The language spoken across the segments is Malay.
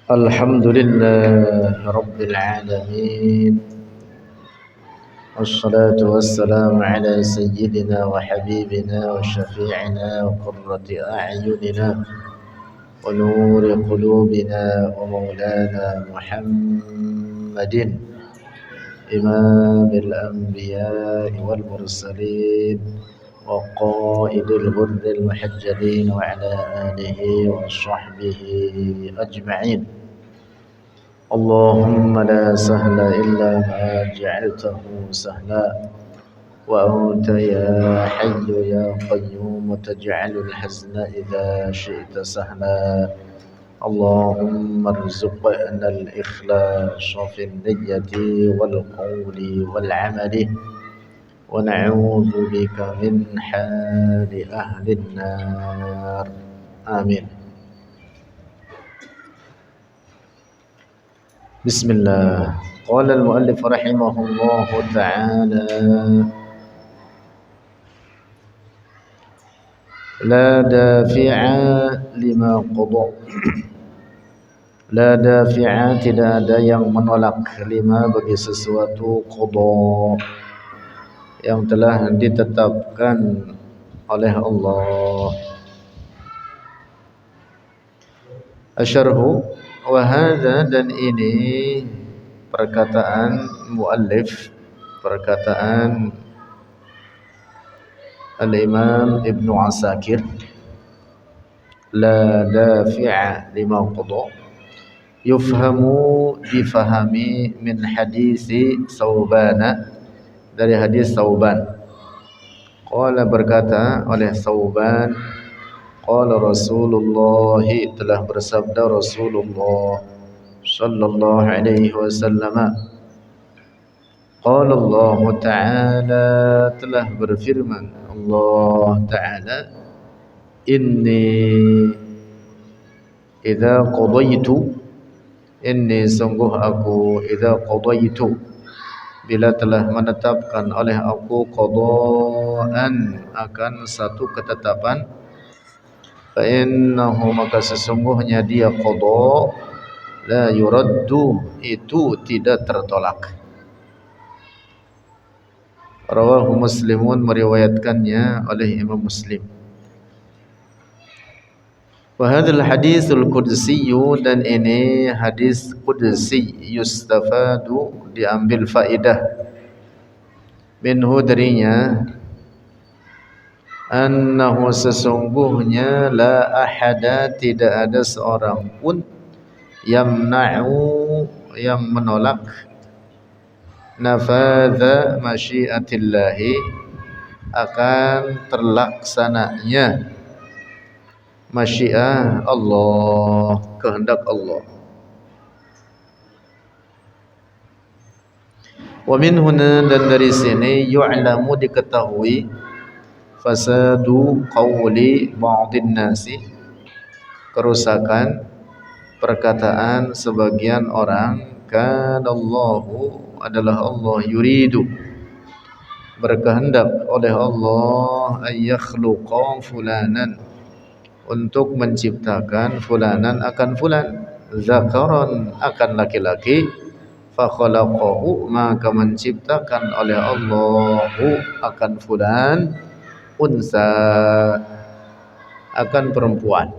الحمد لله رب العالمين، والصلاة والسلام على سيدنا وحبيبنا وشفيعنا وقرة أعيننا ونور قلوبنا ومولانا محمد إمام الأنبياء والمرسلين وقائد الغر المحجلين وعلى آله وصحبه أجمعين. اللهم لا سهل إلا ما جعلته سهلا، وأنت يا حي يا قيوم تجعل الحزن إذا شئت سهلا. اللهم ارزقنا الإخلاص في النية والقول والعمل، ونعوذ بك من حال أهل النار. آمين. بسم الله. قال المؤلف رحمه الله تعالى: لا دافع لما قضى. La dafi'a, tidak ada yang menolak, lima bagi sesuatu qada yang telah ditetapkan oleh Allah. Asyarhu wa hadza, dan ini perkataan muallif, perkataan Al-Imam Ibnu Asakir, la dafi'a lima qada, yufhamu, difahami, min hadisi Saubana, dari hadis Sauban. Qala, berkata oleh Sauban, qala Rasulullah, telah bersabda Rasulullah sallallahu alaihi wasallam. Qala Allah Ta'ala, telah berfirman Allah Ta'ala, inni idza qadaitu, inni sungguh aku, idza qadaitu, bila telah menetapkan oleh aku, qadaan, akan satu ketetapan, fa innahu, maka sesungguhnya dia qada, la yuraddu, itu tidak tertolak. Rawahu Muslimun, meriwayatkannya oleh Imam Muslim. Wa hadzal hadisul qudsi, dan ini hadis qudsi, yustafadu, diambil faidah, minhu, darinya, annahu, sesungguhnya, la ahada, tidak ada seorang pun, yamna'u, yang menolak, nafadha masyiatillahi, akan terlaksananya masyiah Allah, kehendak Allah. Wa min huna, dan dari sini, yu'lamu, diketahui, fasadu qawli ba'dhin nasi, kerusakan perkataan sebagian orang, kana Allahu, adalah Allah, yuridu, berkehendak oleh Allah, ayyakhluqa fulanan, untuk menciptakan fulanan, akan fulan, zakaron, akan laki-laki, fa khalaqahu, maka menciptakan oleh Allahu akan fulan, unsa, akan perempuan.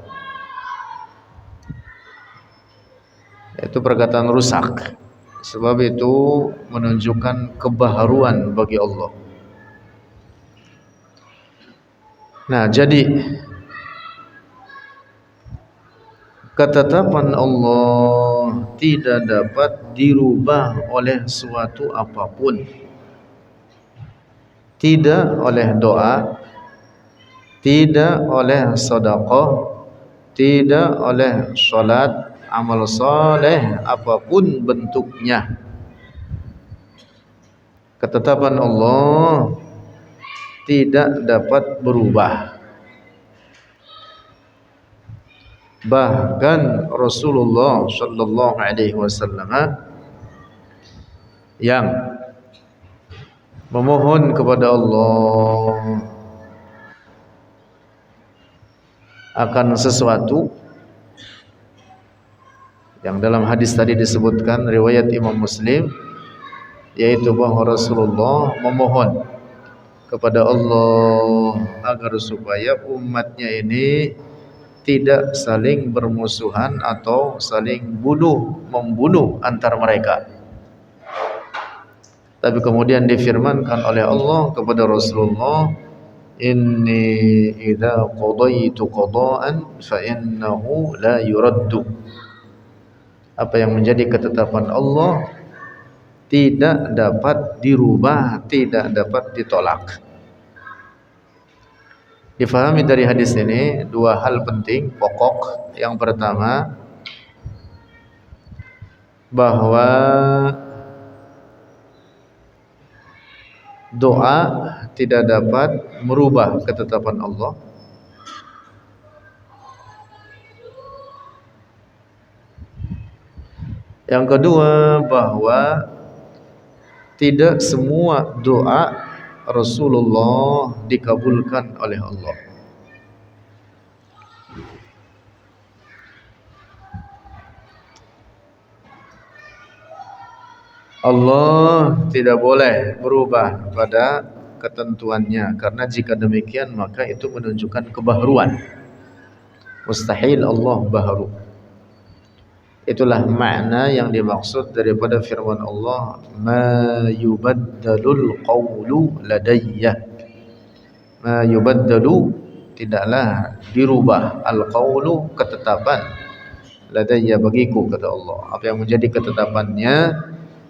Itu perkataan rusak. Sebab itu menunjukkan kebaharuan bagi Allah. Nah, jadi ketetapan Allah tidak dapat dirubah oleh suatu apapun. Tidak oleh doa, tidak oleh sedekah, tidak oleh salat, amal saleh, apapun bentuknya. Ketetapan Allah tidak dapat berubah. Bahkan Rasulullah sallallahu alaihi wasallam yang memohon kepada Allah akan sesuatu, Yang dalam hadis tadi disebutkan riwayat Imam Muslim, yaitu bahwa Rasulullah memohon kepada Allah agar supaya umatnya ini tidak saling bermusuhan atau saling membunuh antar mereka. Tapi kemudian difirmankan oleh Allah kepada Rasulullah, inni idza qadaitu qada'an fa innahu la yuraddu. Apa yang menjadi ketetapan Allah tidak dapat dirubah, tidak dapat ditolak. Difahami dari hadis ini dua hal penting pokok. Yang pertama, bahwa doa tidak dapat merubah ketetapan Allah. Yang kedua, bahwa tidak semua doa Rasulullah dikabulkan oleh Allah. Allah tidak boleh berubah pada ketentuannya, karena jika demikian maka itu menunjukkan kebaharuan. Mustahil Allah baharu. Itulah makna yang dimaksud daripada firman Allah, ma yubaddalul qawlu ladayya. Ma yubaddalu, tidaklah dirubah, al qawlu, ketetapan, ladayya, bagiku, kata Allah. Apa yang menjadi ketetapannya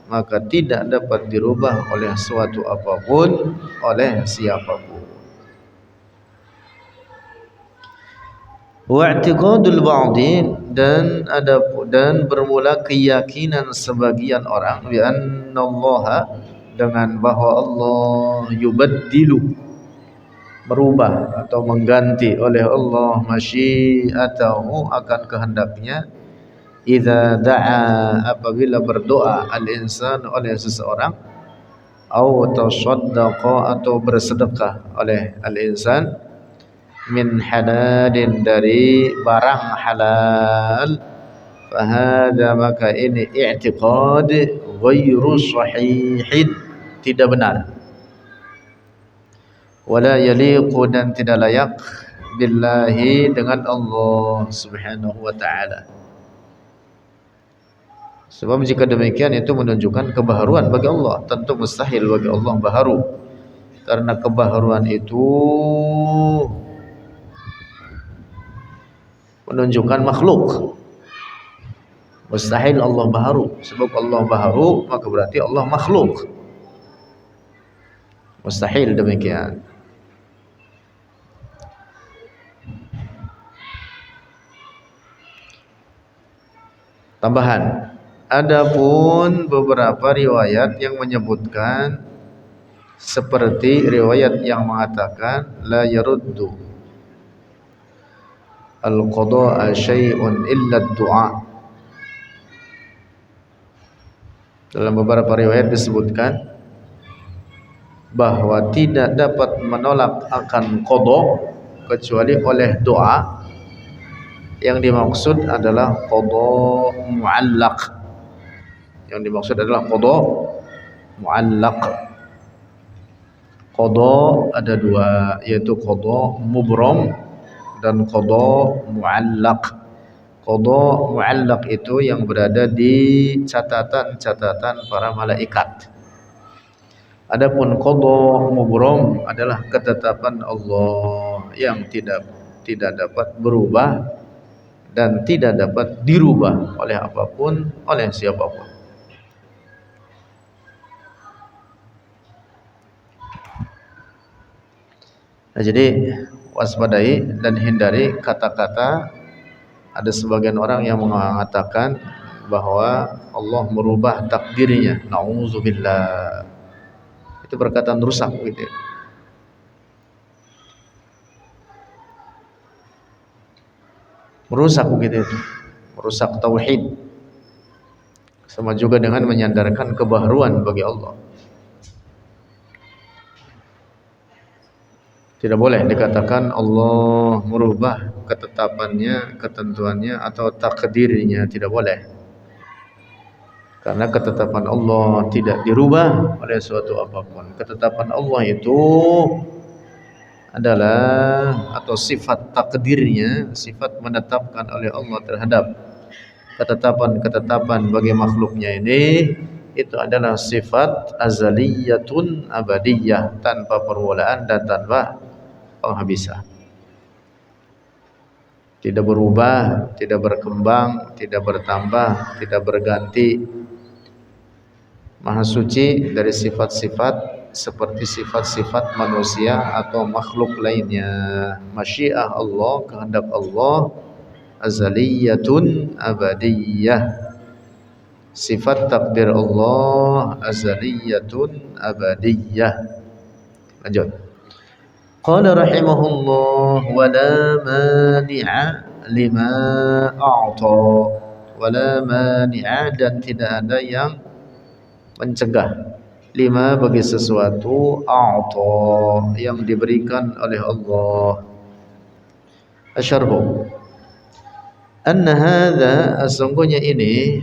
maka tidak dapat dirubah oleh suatu apapun, oleh siapapun. Wa'tiqadul ba'di, dan bermula keyakinan sebagian orang, bi annallaha, dengan bahwa Allah yubaddilu, merubah atau mengganti oleh Allah masyiatahu, akan kehendaknya, idza da'a, apabila berdoa al-insan, oleh seseorang, au tasaddaqa, atau bersedekah oleh al-insan, min halalin, dari barang halal, fahada, maka ini i'tiqad ghairu sahihin, tidak benar, wala yaliqu, dan tidak layak, billahi, dengan Allah subhanahu wa ta'ala. Sebab jika demikian itu menunjukkan kebaharuan bagi Allah. Tentu mustahil bagi Allah baharu, karena kebaharuan itu menunjukkan makhluk. Mustahil Allah baharu. Sebab Allah baharu maka berarti Allah makhluk. Mustahil demikian. Tambahan, adapun beberapa riwayat yang menyebutkan seperti riwayat yang mengatakan la yaruddu al-qada'a syai'un illa ad-du'a. Dalam beberapa riwayat disebutkan bahwa tidak dapat menolak akan qada kecuali oleh doa. Yang dimaksud adalah qada mu'allaq. Yang dimaksud adalah qada mu'allaq. Qada ada dua, yaitu qada mubram dan qada mu'allaq. Qada mu'allaq itu yang berada di catatan-catatan para malaikat. Adapun qada mubram adalah ketetapan Allah yang tidak dapat berubah dan tidak dapat dirubah oleh apapun, oleh siapapun. Nah, jadi waspadai dan hindari kata-kata, ada sebagian orang yang mengatakan bahwa Allah merubah takdirnya. Nauzubillah. Itu perkataan rusak gitu. Merusak begitu itu. Merusak tauhid. Sama juga dengan menyandarkan kebaharuan bagi Allah. Tidak boleh dikatakan Allah merubah ketetapannya, ketentuannya, atau takdirnya. Tidak boleh. Karena ketetapan Allah tidak dirubah oleh suatu apapun. Ketetapan Allah itu adalah atau sifat takdirnya, sifat menetapkan oleh Allah terhadap ketetapan-ketetapan bagi makhluknya ini, itu adalah sifat azaliyatun abadiyah, tanpa permulaan dan tanpa penghabisan. Tidak berubah, tidak berkembang, tidak bertambah, tidak berganti. Maha suci dari sifat-sifat seperti sifat-sifat manusia atau makhluk lainnya. Masyiah Allah, kehendak Allah azaliyatun abadiyah. Sifat takdir Allah azaliyatun abadiyah. Lanjut. Qala rahimahullah wa la mani'a lima a'ta. Wa la mani'a, dan tidak ada yang mencegah lima bagi sesuatu a'ta yang diberikan oleh Allah. Asyarhu anna hadza, sesungguhnya ini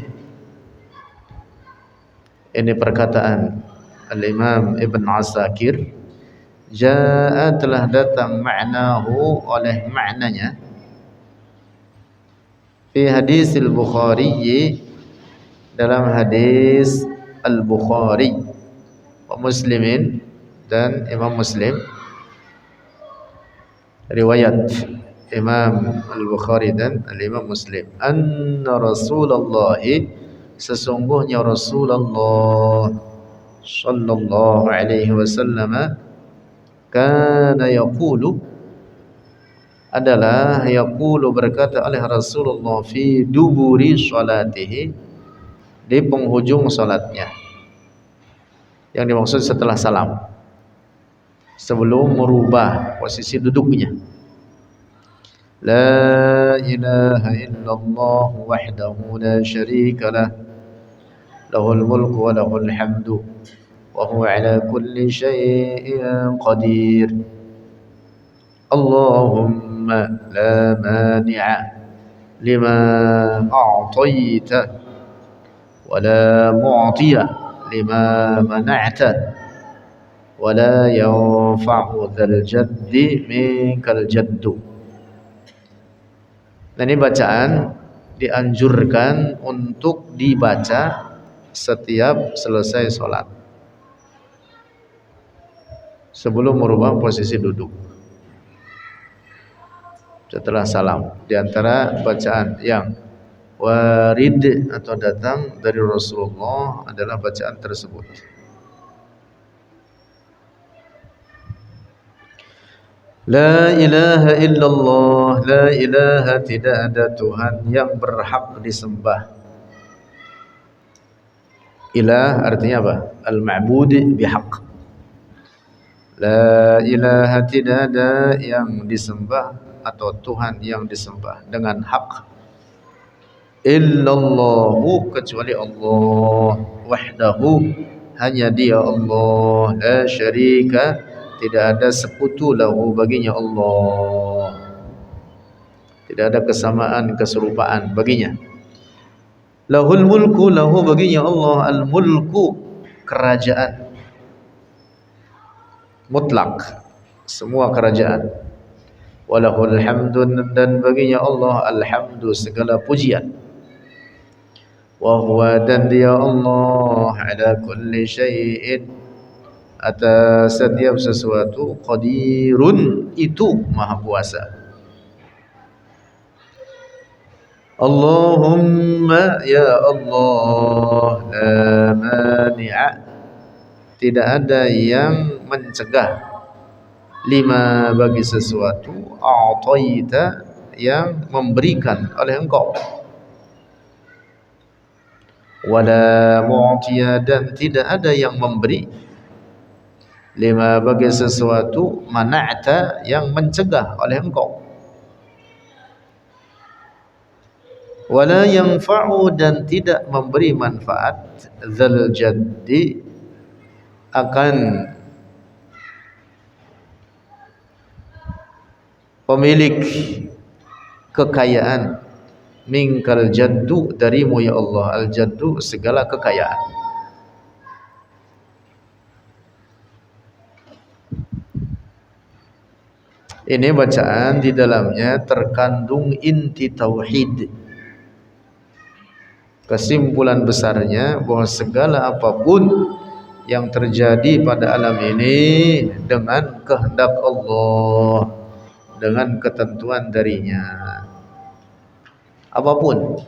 perkataan Al-Imam Ibn Asakir, jaa, telah datang ma'nahu, oleh maknanya, fi hadis al-Bukhari, dalam hadis Al-Bukhari wa Muslimin, dan Imam Muslim, riwayat Imam Al-Bukhari dan Al-Imam Muslim, anna Rasulullah, sesungguhnya Rasulullah sallallahu alaihi wasallam, kana yaqulu, adalah yaqulu, berkata oleh Rasulullah, fi duburi salatihi, di penghujung salatnya. Yang dimaksud setelah salam, sebelum merubah posisi duduknya. La ilaha illallah wahdahu la syarika lah, lahul mulku wa lahul hamdu wa huwa ala kulli syai'in qadir. Allahumma la mani'a lima a'taita wa la mu'tiya lima mana'ta wa la yanfa'u dzal jaddi minkal jaddu. Dan ini bacaan dianjurkan untuk dibaca setiap selesai sholat, sebelum merubah posisi duduk, setelah salam. Di antara bacaan yang warid atau datang dari Rasulullah adalah bacaan tersebut. La ilaha illallah, la ilaha, tidak ada Tuhan yang berhak disembah. Ilah artinya apa? Al-ma'bud bihaq. La ilaha, tidak ada yang disembah atau Tuhan yang disembah dengan hak, illallahu, kecuali Allah, wahdahu, hanya dia Allah, la syarika, tidak ada sekutu, lahu, baginya Allah, tidak ada kesamaan keserupaan baginya. Lahul mulku, lahu, baginya Allah, al mulku, kerajaan mutlak, semua kerajaan. Walahul hamdun, dan baginya Allah alhamdu, segala pujian. Wa huwa, dan dia Allah, ala kulli syai'in, atas setiap sesuatu, qadirun, itu maha kuasa. Allahumma, ya Allah, la mani'a, tidak ada yang mencegah, lima, bagi sesuatu, a'taita, yang memberikan oleh engkau, wala mu'tiya, dan tidak ada yang memberi, lima, bagi sesuatu, mana'ta, yang mencegah oleh engkau, wala yanfa'u, dan tidak memberi manfaat, dzal jaddi, akan pemilik kekayaan, Minkal jaddu, darimu ya Allah, al jaddu segala kekayaan. Ini bacaan di dalamnya terkandung inti tauhid. Kesimpulan besarnya bahwa segala apapun yang terjadi pada alam ini dengan kehendak Allah, dengan ketentuan darinya. Apapun,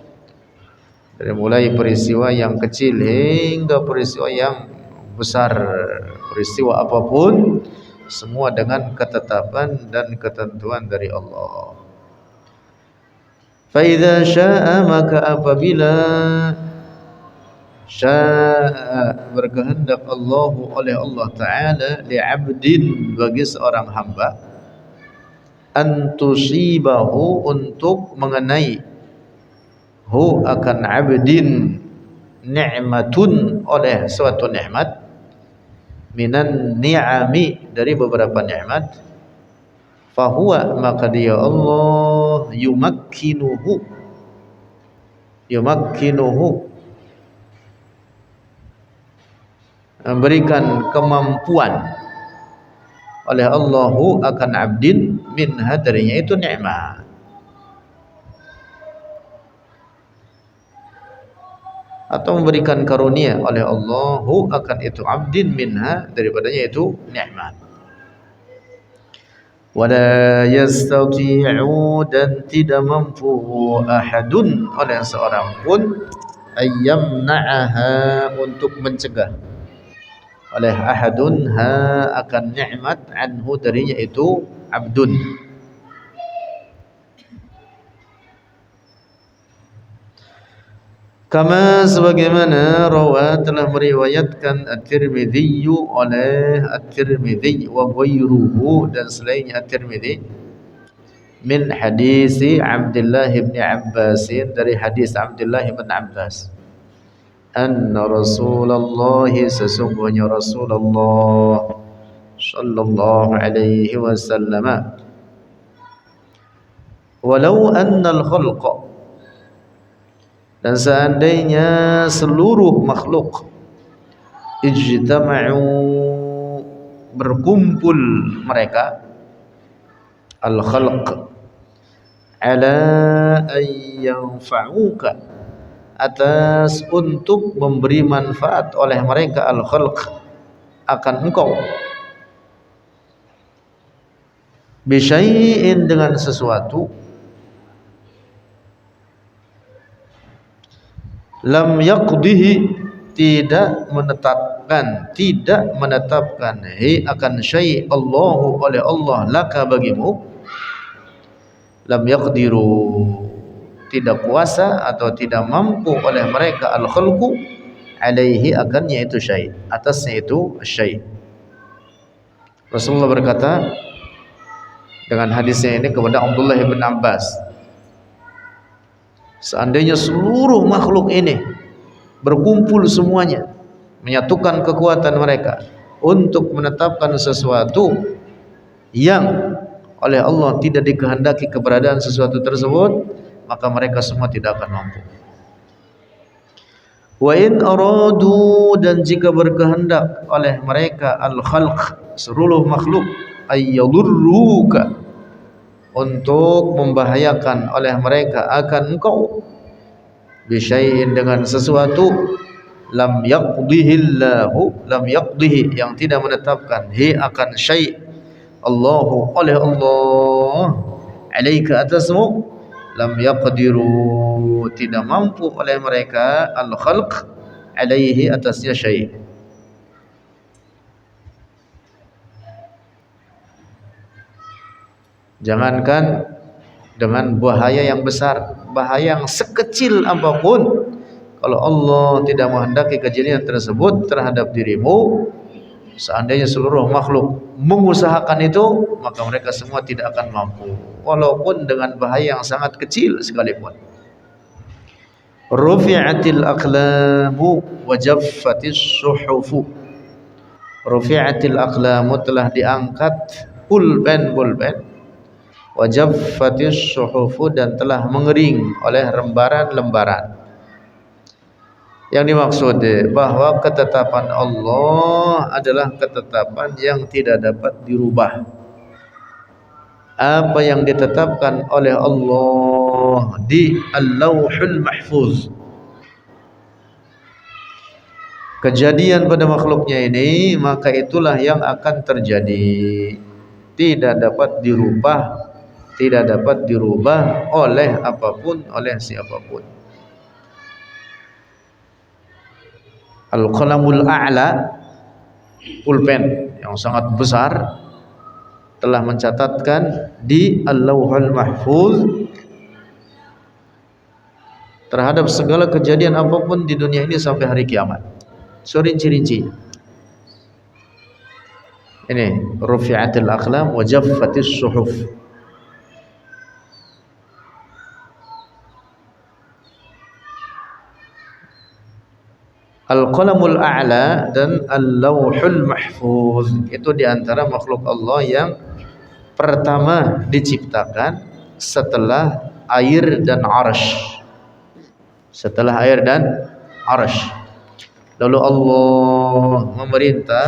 dari mulai peristiwa yang kecil hingga peristiwa yang besar, peristiwa apapun semua dengan ketetapan dan ketentuan dari Allah. Fa idza syaa, maka apabila syaa berkehendak Allah oleh Allah Ta'ala li'abdin, bagi seorang hamba, antusibahu, untuk mengenai hu akan abdin ni'matun, oleh suatu nikmat, minan ni'ami, dari beberapa nikmat, fahuwa, maka dia Allah yumakkinuhu, memberikan kemampuan oleh Allahu akan abdin minha, darinya itu nikmat, atau memberikan karunia oleh Allahu akan itu abdin minha, daripadanya itu nikmat. Wala yastati'u, dan tidak mampu ahadun, oleh seorang pun, ayyamna'aha, untuk mencegah, oleh ahadun ha akan nikmat, anhu, darinya itu abdun. Kama, sebagaimana rawa, telah meriwayatkan At-Tirmidzi, oleh At-Tirmidzi, wa ghairuhu, dan selainnya At-Tirmidzi, min hadisi Abdullah bin Abbas, dari hadis Abdullah bin Abbas, anna Rasulullah, sesungguhnya Rasulullah sallallahu alaihi wasallam, walau annal khalqa, dan seandainya seluruh makhluk, ijtama'u, berkumpul mereka, al-khalq, ala an yanfa'uka, atas untuk memberi manfaat oleh mereka, al-khalq, akan engkau, bisyai'in, dengan sesuatu, lam yaqdihi, tidak menetapkan hi akan syai' Allahu, oleh Allah, laka, bagimu, lam yaqdiru, tidak kuasa atau tidak mampu oleh mereka, al-khalqu, alaihi, akannya itu syai', atasnya itu syai'. Rasulullah berkata dengan hadisnya ini kepada Abdullah bin Abbas, seandainya seluruh makhluk ini berkumpul semuanya, menyatukan kekuatan mereka untuk menetapkan sesuatu yang oleh Allah tidak dikehendaki keberadaan sesuatu tersebut, maka mereka semua tidak akan mampu. Wa in aradu, dan jika berkehendak oleh mereka, al-khalq, seluruh makhluk, ayyadurruka, untuk membahayakan oleh mereka akan engkau, bisyai'in, dengan sesuatu, lam yaqdihillahu, lam yaqdihi, yang tidak menetapkan hi akan syai' Allahu, oleh Allah, alaika, atasmu, lam yaqdiru, tidak mampu oleh mereka, al-khalq, alaihi, atasnya syai'. Jangankan dengan bahaya yang besar, bahaya yang sekecil apapun, kalau Allah tidak menghendaki kejadian tersebut terhadap dirimu, seandainya seluruh makhluk mengusahakan itu, maka mereka semua tidak akan mampu, walaupun dengan bahaya yang sangat kecil sekalipun. Rufi'atil aqlamu wa jaffatis suhufu. Rufi'atil aqlamu, telah diangkat pulpen wa jaffatis suhufu, dan telah mengering oleh lembaran-lembaran. Yang dimaksud bahwa ketetapan Allah adalah ketetapan yang tidak dapat dirubah. Apa yang ditetapkan oleh Allah di Al-Lauhul Mahfuz, kejadian pada makhluknya ini, maka itulah yang akan terjadi, tidak dapat dirubah oleh apapun, oleh siapapun. Al-Qalamul A'la, pulpen yang sangat besar, telah mencatatkan di Al-Lauhul Mahfuz terhadap segala kejadian apapun di dunia ini sampai hari kiamat. Rinci-rinci. Ini rufi'atil aqlam wa jaffatis suhuf. Al-Qalamul A'la dan Al-Lauhul Mahfuz itu diantara makhluk Allah yang pertama diciptakan setelah air dan arsh. Setelah air dan arsh, lalu Allah memerintah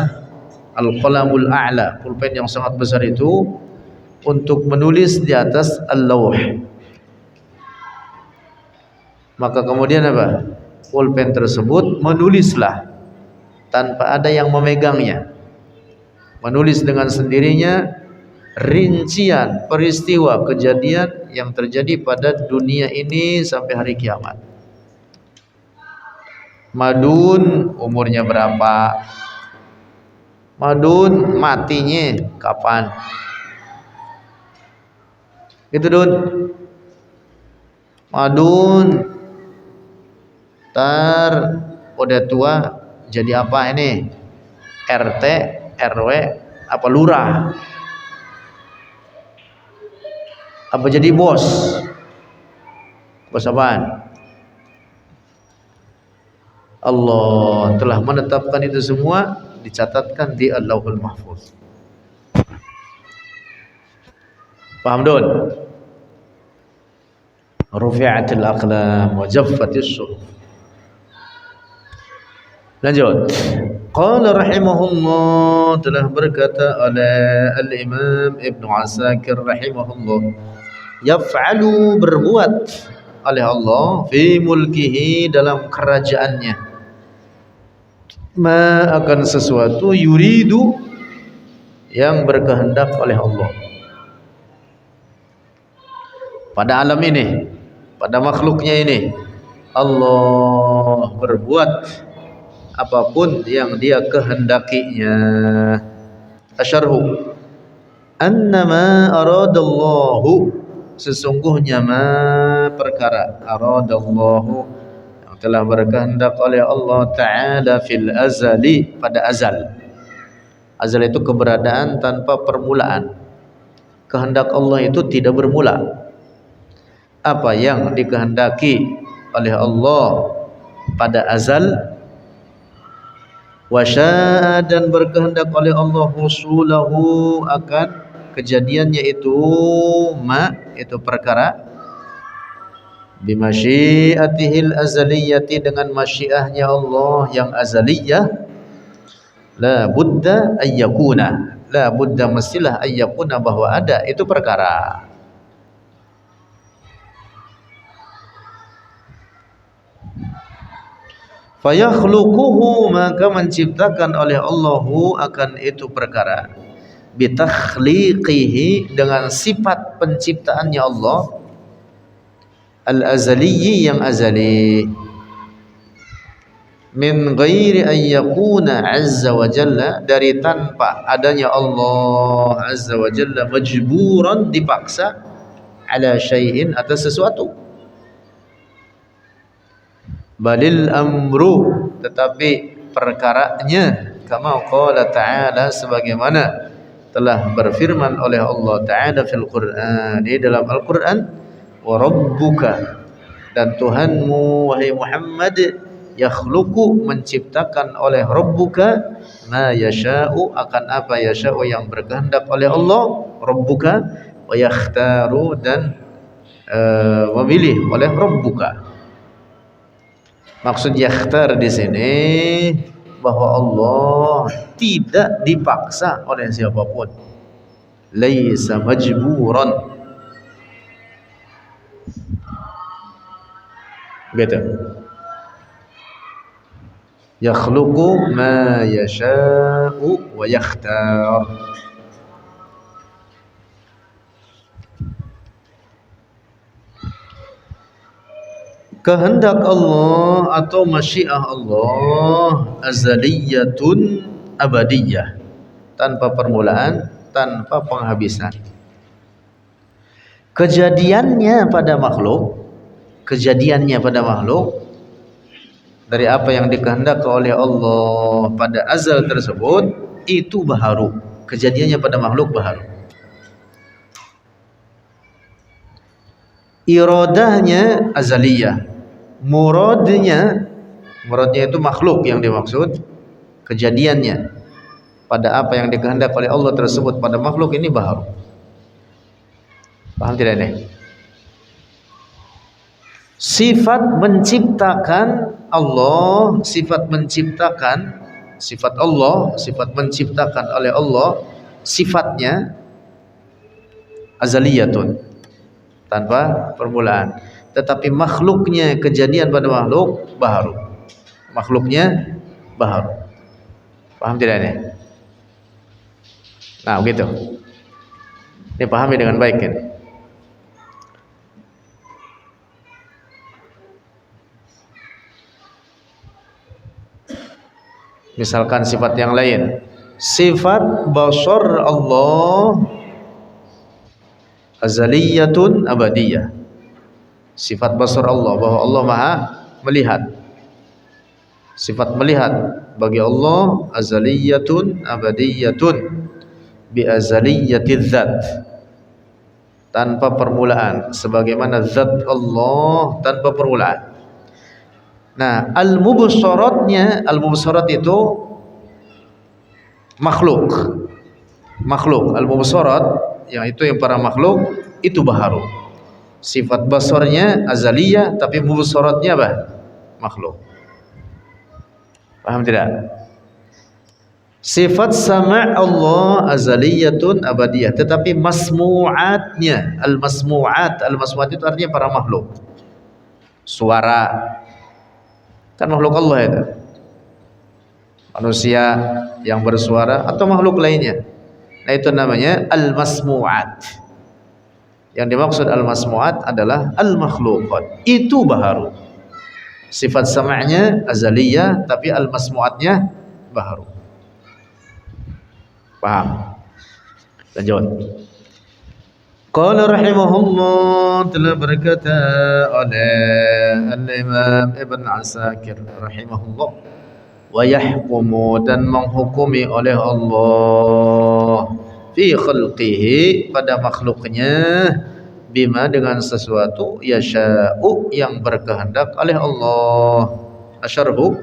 Al-Qalamul A'la, pulpen yang sangat besar itu, untuk menulis di atas Al-Lauh. Maka kemudian apa? Pulpen tersebut menulislah tanpa ada yang memegangnya, menulis dengan sendirinya rincian peristiwa kejadian yang terjadi pada dunia ini sampai hari kiamat. Madun umurnya berapa, Madun matinya kapan, gitu Dun. Madun udah tua jadi apa ini, RT, RW, apa lurah, apa jadi bos apaan? Allah telah menetapkan itu semua, dicatatkan di Al-Lauhul Mahfuz. Paham Dun? Rufi'atil aqlam wa jaffatis suhuf. Lanjut. Qala rahimahullah, telah berkata oleh Al-Imam Ibn Asakir rahimahullah, yaf'alu, berbuat oleh Allah, fi mulkihi, dalam kerajaannya, ma, akan sesuatu, yuridu, yang berkehendak oleh Allah pada alam ini, pada makhluknya ini. Allah berbuat apapun yang dia kehendakinya. Asyarhu, annama aradallahu, sesungguhnya ma, perkara, aradallahu, telah berkehendak oleh Allah Ta'ala fil azali, pada azal. Azal itu keberadaan tanpa permulaan. Kehendak Allah itu tidak bermula. Apa yang dikehendaki oleh Allah pada azal, wasya'a, dan berkehendak oleh Allah husulahu, akan kejadiannya itu, ma, itu perkara, bimasyiatihil azaliyati, dengan masyiahnya Allah yang azaliyah, la budda ayyakuna, la budda, mestilah, ayyakuna, bahwa ada itu perkara. Fayakhluquhu, maka menciptakan oleh Allahu akan itu perkara, bitakhliqihi, dengan sifat penciptaannya Allah, al-azaliyyi, yang azali, min ghairi an yakuna azza wa jalla, dari tanpa adanya Allah azza wa jalla, majburan, dipaksa, ala syai'in, atas sesuatu, balil amru, tetapi perkaranya, kama qala ta'ala, sebagaimana telah berfirman oleh Allah Ta'ala fil Qur'an, di dalam Al-Qur'an, wa rabbuka, dan Tuhanmu wahai Muhammad, yakhluqu, menciptakan oleh rabbuka, ma yasha'u, akan apa yasha'u, yang berkehendak oleh Allah, rabbuka, wa yakhtaru dan memilih oleh Rabbuka. Maksud yakhtar di sini bahwa Allah tidak dipaksa oleh siapapun. Laisa majburan. Gitu. Yakhluqu ma yasha'u wa yakhtar. Kehendak Allah atau masyiah Allah azaliyatun abadiyah, tanpa permulaan, tanpa penghabisan. Kejadiannya pada makhluk dari apa yang dikehendaki oleh Allah pada azal tersebut itu baharu. Kejadiannya pada makhluk baharu. Iradahnya azaliyah. Muradnya itu makhluk yang dimaksud. Kejadiannya pada apa yang dikehendaki oleh Allah tersebut pada makhluk ini baharu. Paham tidak nih? Sifat menciptakan Allah, sifat menciptakan oleh Allah, sifatnya azaliyatun, tanpa permulaan. Tetapi makhluknya, kejadian pada makhluk baharu. Makhluknya baharu. Paham tidak ini? Nah, begitu. Ini pahami dengan baik ini. Misalkan sifat yang lain, sifat basar Allah azaliyatun abadiyah. Sifat basar Allah, bahwa Allah Maha melihat. Sifat melihat bagi Allah azaliyatun abadiyatun bi azaliyatiz zat, tanpa permulaan, sebagaimana zat Allah tanpa permulaan. Nah, al-mubsarat itu makhluk. Al-mubsarat yang para makhluk itu baharu. Sifat basarnya azaliyah, tapi mubsaratnya apa? Makhluk. Paham tidak? Sifat sama' Allah azaliyatun abadiyah, tetapi masmu'atnya, al-masmu'at itu artinya para makhluk. Suara kan makhluk Allah itu. Manusia yang bersuara atau makhluk lainnya. Nah, itu namanya al-masmu'at. Yang dimaksud al-masmu'at adalah al-makhluqat. Itu baharu. Sifat sama'nya azaliyah, tapi al-masmu'atnya baharu. Paham? Lanjut. Qala rahimahullah, telah berkata oleh al-Imam Ibn Asakir rahimahullah, wa yahkumu, dan menghukumi oleh Allah fi khalqihi, pada makhluknya, bima, dengan sesuatu, yasha'u, yang berkehendak oleh Allah. Asyarhu,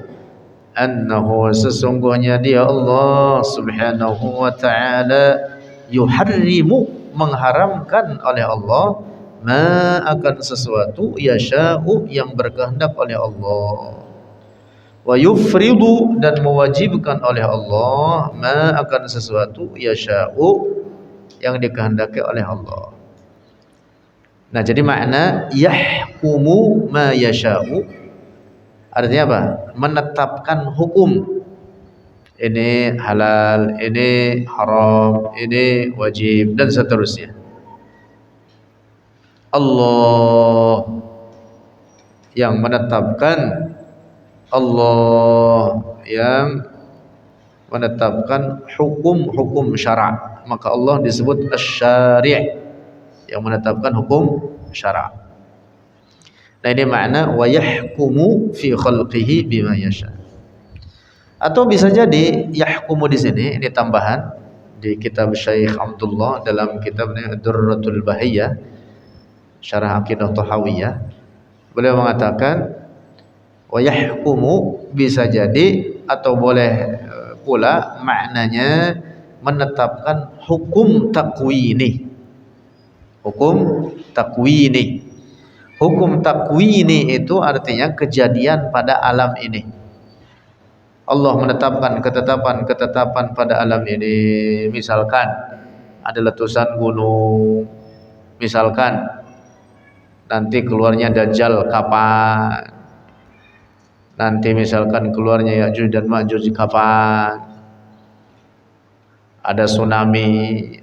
annahu, sesungguhnya dia Allah subhanahu wa ta'ala, yuharrimu, mengharamkan oleh Allah, ma, akan sesuatu, yasha'u, yang berkehendak oleh Allah, wa yufridu, dan mewajibkan oleh Allah, ma, akan sesuatu, yasha'u, yang dikehendaki oleh Allah. Nah, jadi makna yahkumu ma yasha'u artinya apa? Menetapkan hukum. Ini halal, ini haram, ini wajib, dan seterusnya. Allah yang menetapkan, Allah yang menetapkan hukum-hukum syara', maka Allah disebut asy-syari', yang menetapkan hukum syara'. Nah, ini makna wa yahkumu fi khalqihi bima yasha'. Atau bisa jadi yahkumu di sini, ini tambahan di kitab Syekh Abdullah dalam kitabnya Durratul Bahiyah Syarah Aqidah Thahawiyah. Beliau mengatakan wa yahkumu bisa jadi atau boleh pula maknanya menetapkan hukum takwini. Hukum takwini. Hukum takwini itu artinya kejadian pada alam ini. Allah menetapkan ketetapan pada alam ini. Misalkan ada letusan gunung, misalkan nanti keluarnya Dajjal kapan, nanti misalkan keluarnya Ya'juj dan Ma'juj kapan, ada tsunami,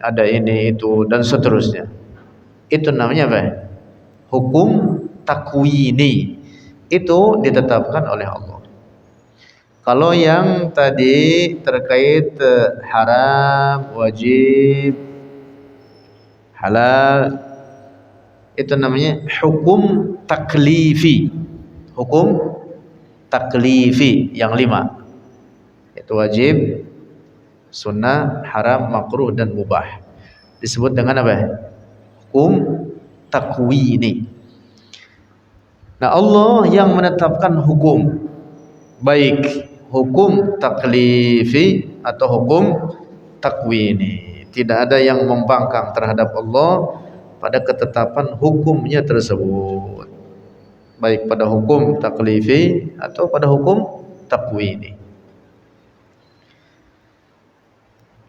ada ini itu dan seterusnya. Itu namanya apa? Hukum takwini. Itu ditetapkan oleh Allah. Kalau yang tadi terkait haram, wajib, halal, itu namanya hukum taklifi. Hukum taklifi yang 5. Itu wajib, sunnah, haram, makruh dan mubah. Disebut dengan apa? Hukum takwini. Nah, Allah yang menetapkan hukum, baik hukum taklifi atau hukum takwini. Tidak ada yang membangkang terhadap Allah pada ketetapan hukumnya tersebut, baik pada hukum taklifi atau pada hukum takwini.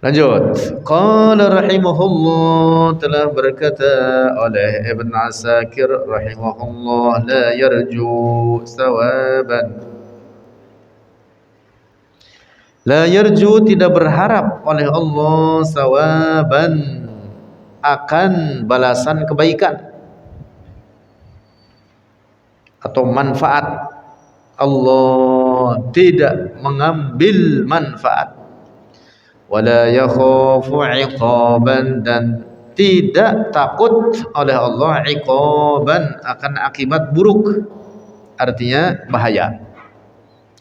Lanjut. Qala rahimahullah, telah berkata oleh Ibn Asakir rahimahullah, la yarju sawaban, la yarju, tidak berharap oleh Allah sawaban, akan balasan kebaikan atau manfaat. Allah tidak mengambil manfaat. Wala yakhafu iqaban, dan tidak takut oleh Allah iqaban, akan akibat buruk. Artinya bahaya,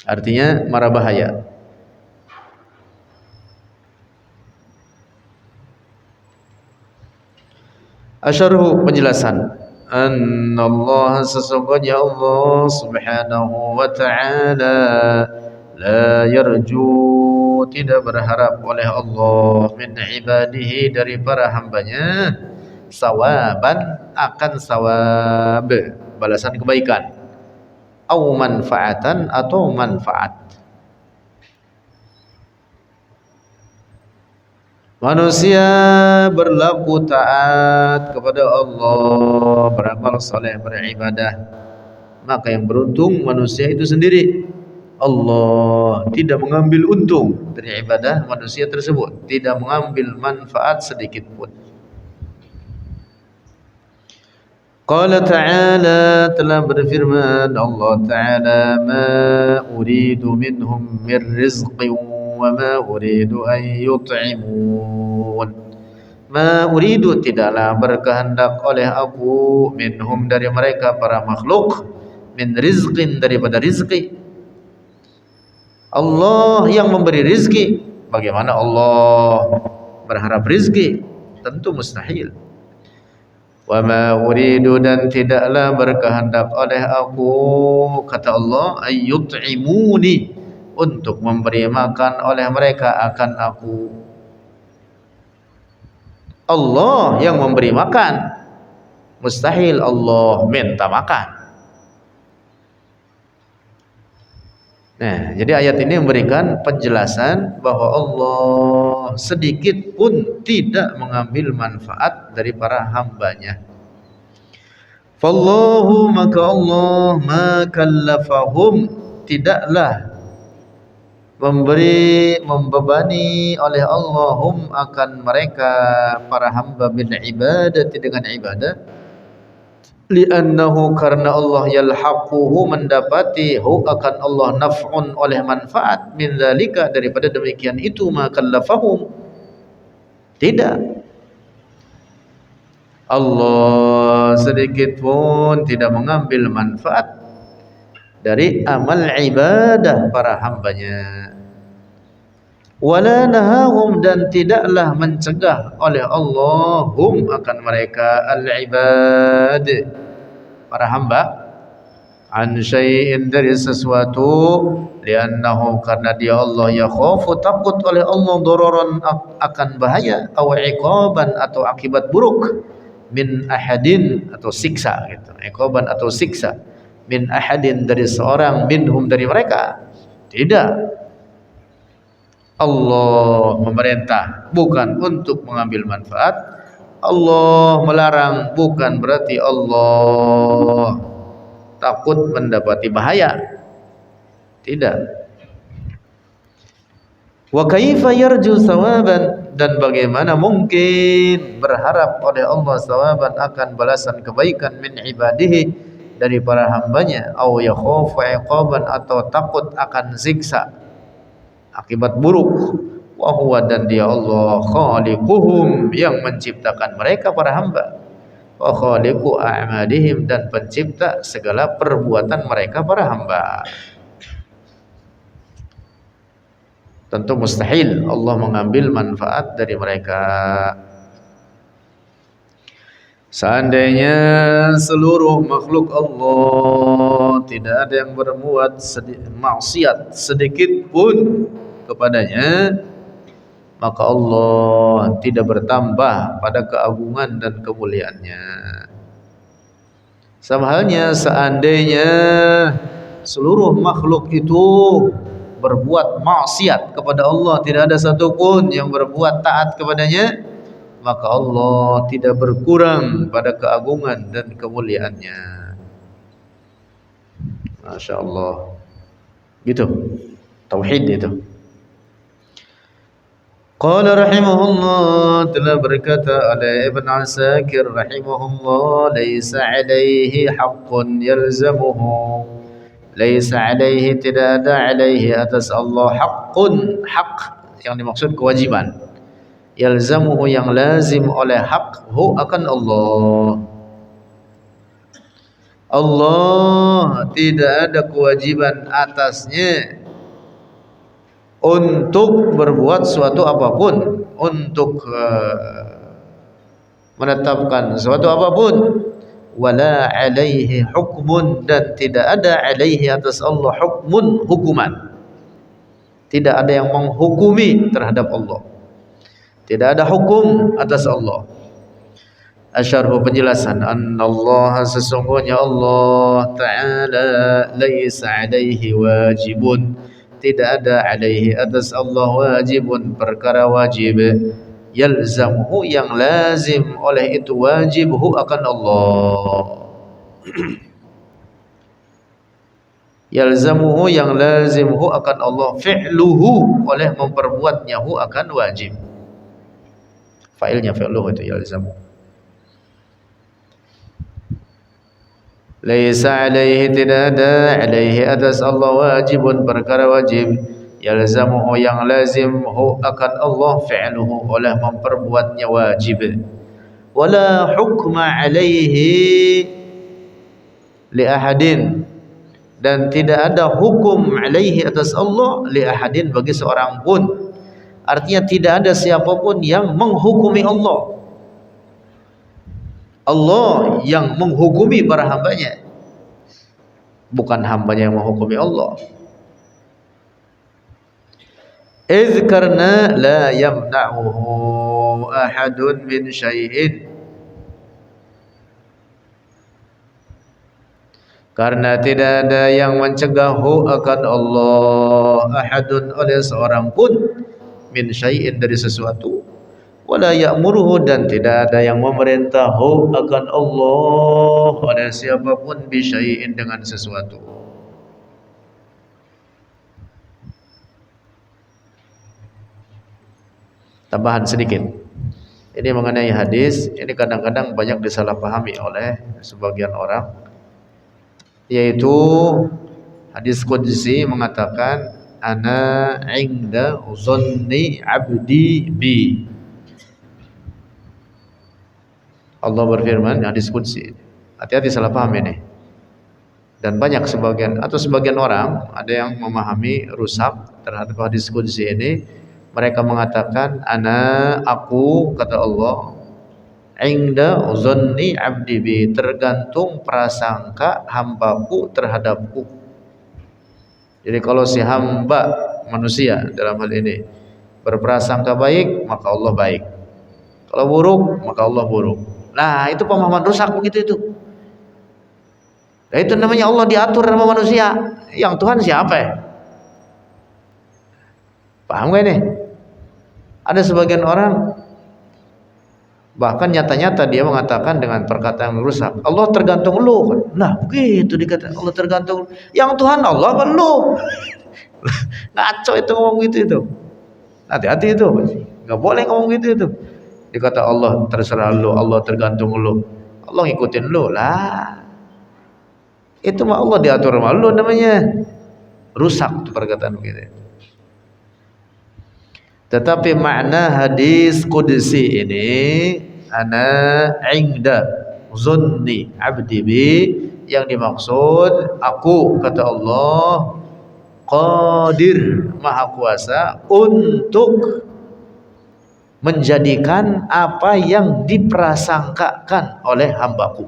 artinya mara bahaya. Asyarhu, penjelasan. Annallaha, sesungguhnya Allah subhanahu wa ta'ala, la yarju, tidak berharap oleh Allah, min ibadihi, dari para hambanya, sawaban, akan sawab, balasan kebaikan, au manfaatan, atau manfaat. Manusia berlaku taat kepada Allah, beramal saleh, beribadah, maka yang beruntung manusia itu sendiri. Allah tidak mengambil untung dari ibadah manusia tersebut, tidak mengambil manfaat sedikit pun. Qala ta'ala, telah berfirman Allah Ta'ala, ma uridu minhum min rizqin wa ma uridu an yut'imun. Ma uridu, tidaklah berkehendak oleh aku, minhum, dari mereka para makhluk, min rizqin, daripada rizki. Allah yang memberi rizki. Bagaimana Allah berharap rizki? Tentu mustahil. Wa ma uridu, dan tidaklah berkehendak oleh aku, kata Allah, ayyut'imuni, untuk memberi makan oleh mereka akan aku. Allah yang memberi makan, mustahil Allah minta makan. Nah, jadi ayat ini memberikan penjelasan bahwa Allah sedikit pun tidak mengambil manfaat dari para hambanya. Fallahu, maka Allah, ma kallafahum, tidaklah membebani oleh Allahum, akan mereka para hamba, bil ibadati, dengan ibadah, li'annahu, karena Allah, yalhaquhu, mendapati hu, akan Allah, naf'un, oleh manfaat, min dzalika, daripada demikian itu, ma kallafahum, tidak, Allah sedikit pun tidak mengambil manfaat dari amal ibadah para hambanya. Wala nahahum, dan tidaklah mencegah oleh Allah, hum, akan mereka, al-ibad, para hamba, an syai'in, dari sesuatu, li'annahu, karena dia Allah, yakhafu, takut oleh Allah, dororan, akan bahaya, aw iqaban, atau akibat buruk, min ahadin atau siksa gitu. Iqaban atau siksa min ahadin dari seorang minhum dari mereka. Tidak. Allah memerintah bukan untuk mengambil manfaat. Allah melarang bukan berarti Allah takut mendapati bahaya. Tidak. Wa kaifa yarju sawaban, dan bagaimana mungkin berharap oleh Allah sawaban akan balasan kebaikan min ibadihi dari para hambanya, au yakhafu iqaban atau takut akan siksa akibat buruk. Wa huwa, dan dia Allah khaliquhum yang menciptakan mereka para hamba, wa khaliqu a'malihim, dan pencipta segala perbuatan mereka para hamba. Tentu mustahil Allah mengambil manfaat dari mereka. Seandainya seluruh makhluk Allah tidak ada yang berbuat maksiat sedikit pun kepadanya, maka Allah tidak bertambah pada keagungan dan kemuliaannya. Sama halnya seandainya seluruh makhluk itu berbuat maksiat kepada Allah, tidak ada satupun yang berbuat taat kepadanya, maka Allah tidak berkurang pada keagungan dan kemuliaannya. Masya Allah. Gitu. Tauhid itu. Qala rahimahullah, telah berkata oleh Ibn Asakir rahimahullah, laisa alaihi haqqun yalzamuhu, laisa alaihi, tidak ada alaihi atas Allah haqqun, hak yang dimaksud kewajiban, yalzamuhu yang lazim oleh hak hu akan Allah. Allah tidak ada kewajiban atasnya untuk berbuat suatu apapun, untuk menetapkan suatu apapun. Wala alaihi hukmun, dan tidak ada alaihi atas Allah hukmun, hukuman. Tidak ada yang menghukumi terhadap Allah. Tidak ada hukum atas Allah. Asyarhu, penjelasan, annallaha, sesungguhnya Allah Ta'ala laisa alaihi wajibun, tidak ada alaihi atas Allah wajibun, perkara wajib, yalzamuhu yang lazim oleh itu wajibhu akan Allah. Yalzamuhu yang lazimhu akan Allah, fi'luhu oleh memperbuatnya hu akan wajib. Fa'ilnya fi'luhu itu yalzamu. Laisa alaihi, tidak ada alaihi atas Allah wajibun, perkara wajib, yalzamuhu yang lazimhu akan Allah, fi'luhu oleh memperbuatnya wajib. Wala hukma alaihi li ahadin, dan tidak ada hukum alaihi atas Allah li ahadin, bagi seorang pun. Artinya tidak ada siapapun yang menghukumi Allah. Allah yang menghukumi para hambanya, bukan hambanya yang menghukumi Allah. Idz karena la yamna'uhu ahadun min syai'in, karena tidak ada yang mencegahu akan Allah, ahadun oleh seorang pun, min syai'in dari sesuatu, wala ya'muruhu, dan tidak ada yang memerintahhu akan Allah oleh siapapun, bi syai'in dengan sesuatu. Tambahan sedikit, ini mengenai hadis ini kadang-kadang banyak disalahpahami oleh sebagian orang, yaitu hadis qudsi mengatakan ana inda uzanni abdi bi. Allah berfirman, hadis qudsi. Hati-hati salah paham ini. Dan banyak sebagian orang ada yang memahami rusak terhadap hadis qudsi ini. Mereka mengatakan aku, kata Allah, inda uzanni abdi bi, tergantung prasangka hambaku terhadapku. Jadi kalau si hamba manusia dalam hal ini berprasangka baik, maka Allah baik. Kalau buruk, maka Allah buruk. Nah, itu pemahaman rusak begitu itu. Nah, itu namanya Allah diatur sama manusia. Yang Tuhan siapa ya? Paham gak ini? Ada sebagian orang bahkan nyata-nyata dia mengatakan dengan perkataan yang rusak, Allah tergantung lu. Nah, begitu dikata Allah tergantung. Yang Tuhan Allah apa lu? Ngaco itu ngomong gitu itu. Hati-hati itu. Enggak boleh ngomong gitu itu. Dikata Allah terserah lu, Allah tergantung lu. Allah ngikutin lu lah. Itu mah Allah diatur sama lu namanya. Rusak tuh perkataan begitu. Tetapi makna hadis qudsi ini ana inda zunni abdi bi, yang dimaksud aku kata Allah qadir maha kuasa untuk menjadikan apa yang diprasangkakan oleh hambaku.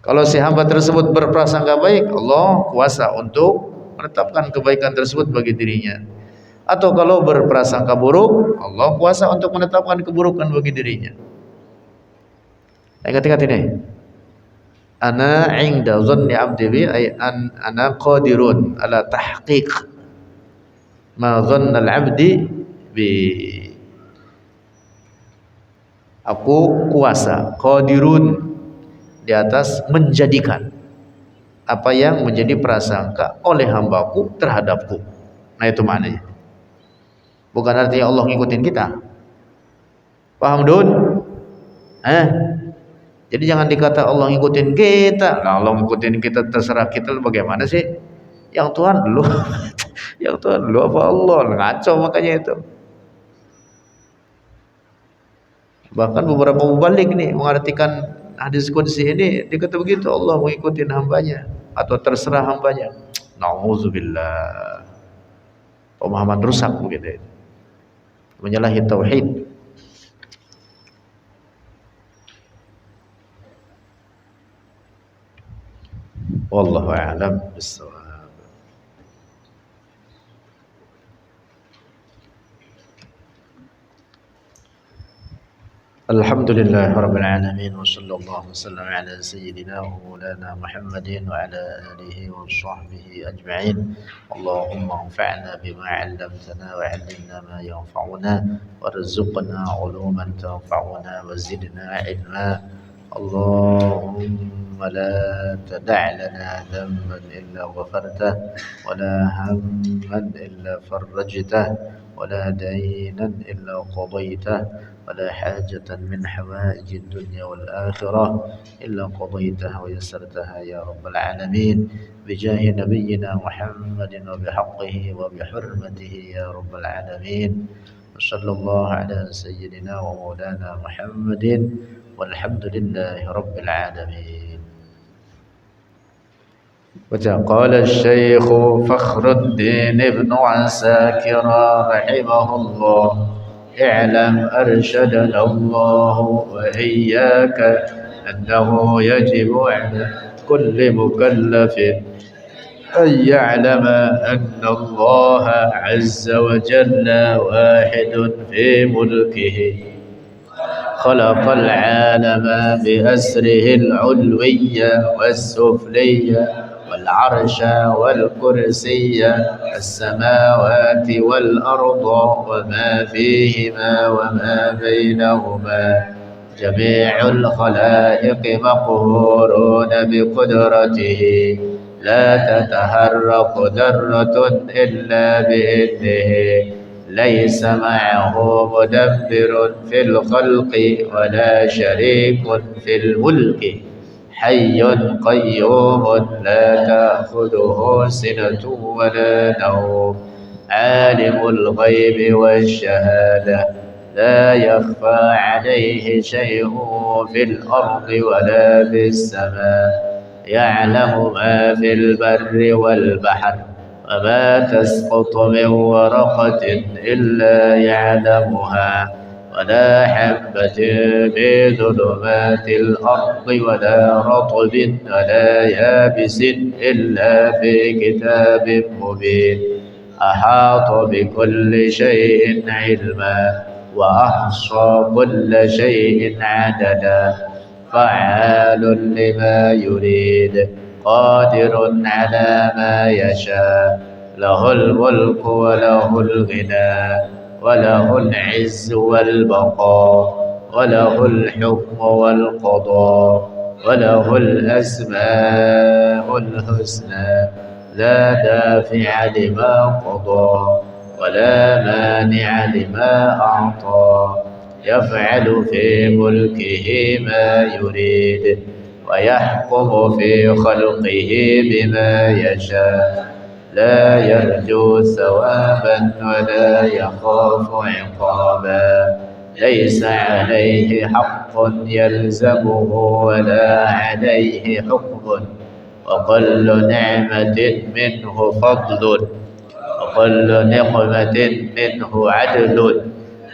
Kalau si hamba tersebut berprasangka baik, Allah kuasa untuk menetapkan kebaikan tersebut bagi dirinya. Atau kalau berprasangka buruk, Allah kuasa untuk menetapkan keburukan bagi dirinya. Ingat-ingat ini. Ana inda dhanni 'abdi bi, ay ana qadirun ala tahqiq ma dhanna al-'abdi bi. Aku kuasa, qadirun, di atas menjadikan apa yang menjadi prasangka oleh hambaku terhadapku. Nah, itu maknanya. Bukan artinya Allah ngikutin kita. Paham Dun? Jadi jangan dikata Allah ngikutin kita. Nah, Allah ngikutin kita terserah kita, bagaimana sih? Yang Tuhan lu. Yang Tuhan lu apa Allah? Ngaco makanya itu. Bahkan beberapa mubalik nih mengartikan hadis qudsi ini, dikata begitu, Allah mengikuti hambanya atau terserah hambanya. Nauzubillah. Pemahaman rusak begitu. Menyalahi tauhid. Wallahu a'lam bissawab. Alhamdulillah rabbil alamin, wa sallallahu wasallam ala sayyidina wa maulana Muhammadin wa ala alihi wa sahbihi ajma'in. Allahumma anfa'na bima 'allamtana wa 'allimna ma yanfa'una warzuqna 'uluman tanfa'una wa zidna 'ilma. Allahumma la tada' lana dhanban illa ghafartah wa la hamman illa farajtah wa la daynan illa qadaytah ولا حاجة من حوائج الدنيا والآخرة إلا قضيتها ويسرتها يا رب العالمين بجاه نبينا محمد وبحقه وبحرمته يا رب العالمين وصلى الله على سيدنا ومولانا محمد والحمد لله رب العالمين. وقال الشيخ فخر الدين بن عساكر رحمه الله اعلم أرشدنا الله وإياك أنه يجب على كل مكلف أن يعلم أن الله عز وجل واحد في ملكه خلق العالم بأسره العلوية والسفلية والعرش والكرسي السماوات والأرض وما فيهما وما بينهما جميع الخلائق مقهورون بقدرته لا تتحرك ذرة إلا بإذنه ليس معه مدبر في الخلق ولا شريك في الملك حي قيوم لا تأخذه سنة ولا نوم عالم الغيب والشهادة لا يخفى عليه شيء في الأرض ولا في السماء يعلم ما في البر والبحر وما تسقط من ورقة إلا يعلمها ولا حبة في ظلمات الأرض ولا رطب ولا يابس إلا في كتاب مبين أحاط بكل شيء علما وأحصى كل شيء عددا فعال لما يريد قادر على ما يشاء له الملك وله الغنى وله العز والبقاء وله الحكم والقضاء وله الأسماء الحسنى لا دافع لما قضى ولا مانع لما أعطى يفعل في ملكه ما يريد ويحكم في خلقه بما يشاء لا يرجو ثوابا ولا يخاف عقابا ليس عليه حق يلزمه ولا عليه حكم وكل نعمة منه فضل وكل نقمة منه عدل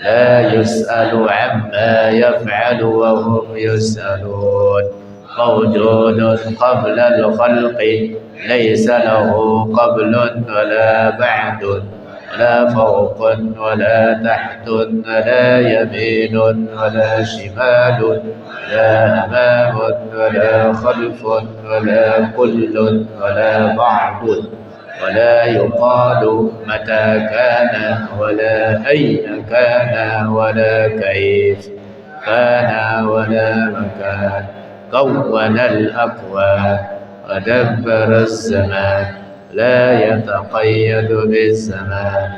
لا يسأل عما يفعل وهم يسألون موجود قبل الخلق ليس له قبل ولا بعد ولا فوق ولا تحت ولا يمين ولا شمال لا أمام ولا خلف ولا كل ولا بعض ولا يقال متى كان ولا أين كان ولا كيف كان ولا مكان كون الأكوان ودبر الزمان لا يتقيد بالزمان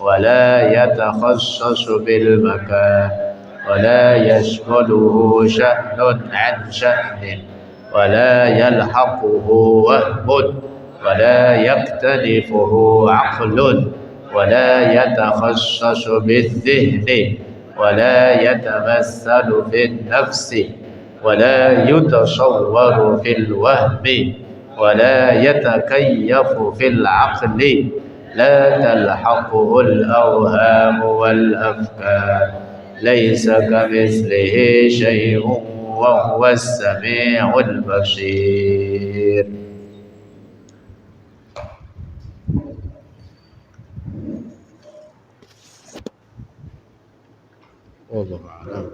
ولا يتخصص بالمكان ولا يشغله شأن عن شأن ولا يلحقه وهم ولا يختلفه عقل ولا يتخصص بالذهن ولا يتمثل في النفس ولا يتصور في الوهم ولا يتكيف في العقل لا تلحقه الأوهام والأفكار ليس كمثله شيء وهو السميع البصير. والله أعلم.